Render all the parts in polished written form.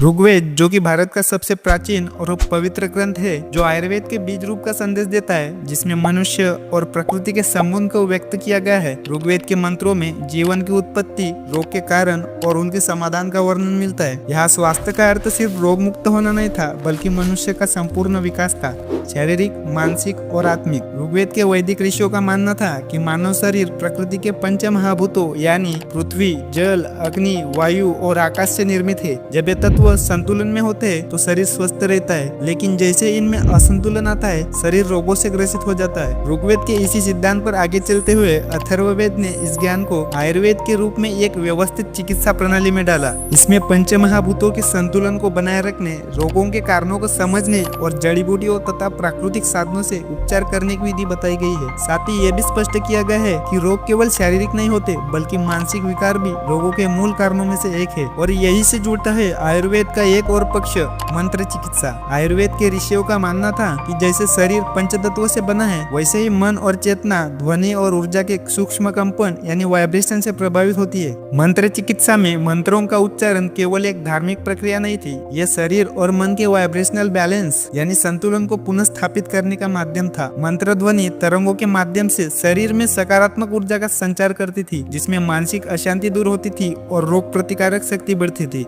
ऋग्वेद, जो कि भारत का सबसे प्राचीन और पवित्र ग्रंथ है, जो आयुर्वेद के बीज रूप का संदेश देता है, जिसमें मनुष्य और प्रकृति के संबंध को व्यक्त किया गया है। ऋग्वेद के मंत्रों में जीवन की उत्पत्ति, रोग के कारण और उनके समाधान का वर्णन मिलता है। यहाँ स्वास्थ्य का अर्थ सिर्फ रोग मुक्त होना नहीं था, बल्कि मनुष्य का संपूर्ण विकास था, शारीरिक, मानसिक और आत्मिक। ऋग्वेद के वैदिक ऋषियों का मानना था कि मानव शरीर प्रकृति के पंच महाभूतों यानी पृथ्वी, जल, अग्नि, वायु और आकाश से निर्मित है। जब ये तत्व संतुलन में होते हैं तो शरीर स्वस्थ रहता है, लेकिन जैसे इनमें असंतुलन आता है, शरीर रोगों से ग्रसित हो जाता है। ऋग्वेद के इसी सिद्धांत पर आगे चलते हुए अथर्ववेद ने इस ज्ञान को आयुर्वेद के रूप में एक व्यवस्थित चिकित्सा प्रणाली में डाला। इसमें पंच महाभूतों के संतुलन को बनाए रखने, रोगों के कारणों को समझने और जड़ी बूटियों तथा प्राकृतिक साधनों से उपचार करने की विधि बताई गई है। साथ ही ये भी स्पष्ट किया गया है कि रोग केवल शारीरिक नहीं होते, बल्कि मानसिक विकार भी रोगों के मूल कारणों में से एक है। और यही से जुड़ता है आयुर्वेद का एक और पक्ष, मंत्र चिकित्सा। आयुर्वेद के ऋषियों का मानना था कि जैसे शरीर पंचतत्वों से बना है, वैसे ही मन और चेतना ध्वनि और ऊर्जा के सूक्ष्म कंपन यानी वाइब्रेशन से प्रभावित होती है। मंत्र चिकित्सा में मंत्रों का उच्चारण केवल एक धार्मिक प्रक्रिया नहीं थी, यह शरीर और मन के वाइब्रेशनल बैलेंस यानी संतुलन को पुनः स्थापित करने का माध्यम था। मंत्र ध्वनि तरंगों के माध्यम से शरीर में सकारात्मक ऊर्जा का संचार करती थी, जिसमें मानसिक अशांति दूर होती थी और रोग प्रतिकारक शक्ति बढ़ती थी।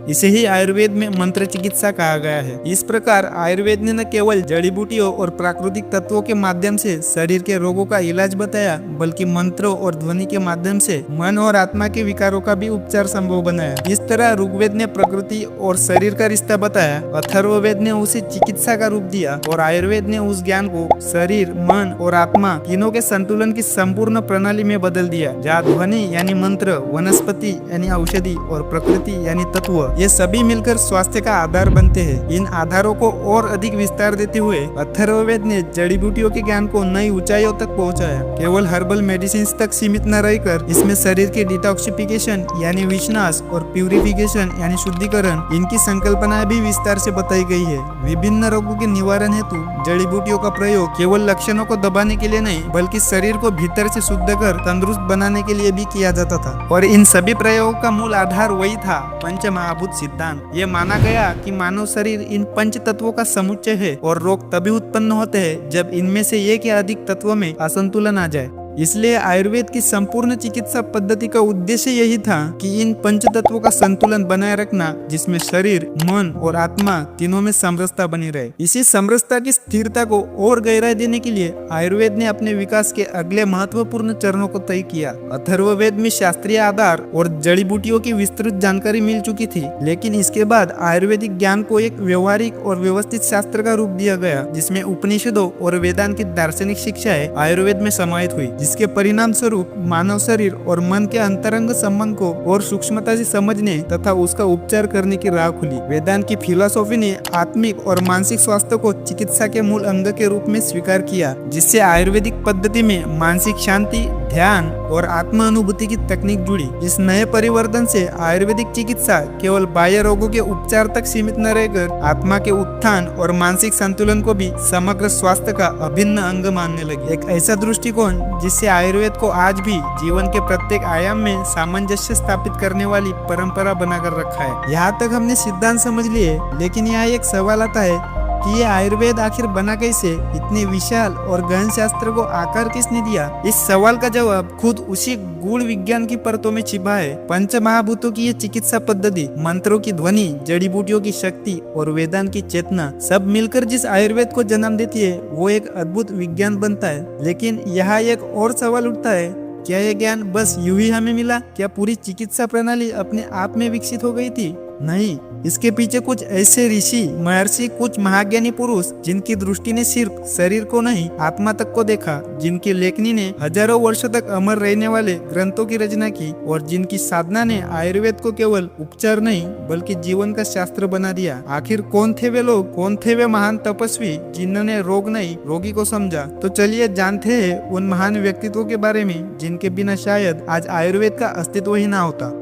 इसे ही आयुर्वेद में मंत्र चिकित्सा कहा गया है। इस प्रकार आयुर्वेद ने न केवल जड़ी बूटियों और प्राकृतिक तत्वों के माध्यम से शरीर के रोगों का इलाज बताया, बल्कि मंत्रों और ध्वनि के माध्यम से मन और आत्मा के विकारों का भी उपचार संभव बनाया। इस तरह ऋग्वेद ने प्रकृति और शरीर का रिश्ता बताया, अथर्ववेद ने उसे चिकित्सा का रूप दिया और आयुर्वेद ने उस ज्ञान को शरीर, मन और आत्मा तीनों के संतुलन की संपूर्ण प्रणाली में बदल दिया, जहाँ ध्वनि यानी मंत्र, वनस्पति यानी औषधि और प्रकृति यानी तत्व, ये सभी मिलकर स्वास्थ्य का आधार बनते हैं। इन आधारों को और अधिक विस्तार देते हुए अथर्ववेद ने जड़ी बूटियों के ज्ञान को नई ऊंचाइयों तक पहुंचाया। केवल हर्बल मेडिसिन तक सीमित न रहकर इसमें शरीर के डिटॉक्सिफिकेशन यानी विषनाश और प्यूरिफिकेशन यानी शुद्धिकरण, इनकी संकल्पना भी विस्तार से बताई गई है। विभिन्न रोगों के निवारण हेतु जड़ी बूटियों का प्रयोग केवल लक्षणों को दबाने के लिए नहीं, बल्कि शरीर को भीतर से शुद्ध कर तंदुरुस्त बनाने के लिए भी किया जाता था। और इन सभी प्रयोगों का मूल आधार वही था, पंच महाभूत सिद्धांत। ये माना गया कि मानव शरीर इन पंच तत्वों का समुच्चय है और रोग तभी उत्पन्न होते हैं जब इनमें से एक या अधिक तत्वों में असंतुलन आ जाए। इसलिए आयुर्वेद की संपूर्ण चिकित्सा पद्धति का उद्देश्य यही था कि इन पंच तत्वों का संतुलन बनाए रखना, जिसमें शरीर, मन और आत्मा तीनों में समरसता बनी रहे। इसी समरसता की स्थिरता को और गहराई देने के लिए आयुर्वेद ने अपने विकास के अगले महत्वपूर्ण चरणों को तय किया। अथर्ववेद में शास्त्रीय आधार और जड़ी बूटियों की विस्तृत जानकारी मिल चुकी थी, लेकिन इसके बाद आयुर्वेदिक ज्ञान को एक व्यवहारिक और व्यवस्थित शास्त्र का रूप दिया गया, जिसमें उपनिषदों और वेदांत की दार्शनिक शिक्षाएं आयुर्वेद में समाहित हुई, जिसके परिणाम स्वरूप मानव शरीर और मन के अंतरंग संबंध को और सूक्ष्मता से समझने तथा उसका उपचार करने की राह खुली। वेदांत की फिलॉसफी ने आत्मिक और मानसिक स्वास्थ्य को चिकित्सा के मूल अंग के रूप में स्वीकार किया, जिससे आयुर्वेदिक पद्धति में मानसिक शांति, ध्यान और आत्म अनुभूति की तकनीक जुड़ी। इस नए परिवर्तन से आयुर्वेदिक चिकित्सा केवल बाह्य रोगों के उपचार तक सीमित न रहकर आत्मा के उत्थान और मानसिक संतुलन को भी समग्र स्वास्थ्य का अभिन्न अंग मानने लगी। एक ऐसा दृष्टिकोण जिससे आयुर्वेद को आज भी जीवन के प्रत्येक आयाम में सामंजस्य स्थापित करने वाली परंपरा बनाकर रखा है। यहाँ तक हमने सिद्धांत समझ लिए, लेकिन यहाँ एक सवाल आता है कि ये आयुर्वेद आखिर बना कैसे? इतने विशाल और गहन शास्त्र को आकार किसने दिया? इस सवाल का जवाब खुद उसी गूढ़ विज्ञान की परतों में छिपा है। पंच महाभूतों की ये चिकित्सा पद्धति, मंत्रों की ध्वनि, जड़ी बूटियों की शक्ति और वेदांत की चेतना, सब मिलकर जिस आयुर्वेद को जन्म देती है, वो एक अद्भुत विज्ञान बनता है। लेकिन यहाँ एक और सवाल उठता है, क्या यह ज्ञान बस यूं ही हमें मिला? क्या पूरी चिकित्सा प्रणाली अपने आप में विकसित हो गई थी? नहीं, इसके पीछे कुछ ऐसे ऋषि, महर्षि, कुछ महाज्ञानी पुरुष जिनकी दृष्टि ने सिर्फ शरीर को नहीं, आत्मा तक को देखा, जिनकी लेखनी ने हजारों वर्षों तक अमर रहने वाले ग्रंथों की रचना की और जिनकी साधना ने आयुर्वेद को केवल उपचार नहीं बल्कि जीवन का शास्त्र बना दिया। आखिर कौन थे वे लोग? कौन थे वे महान तपस्वी जिन्होंने रोग नहीं, रोगी को समझा? तो चलिए जानते हैं उन महान व्यक्तित्वों के बारे में जिनके बिना शायद आज आयुर्वेद का अस्तित्व ही ना होता।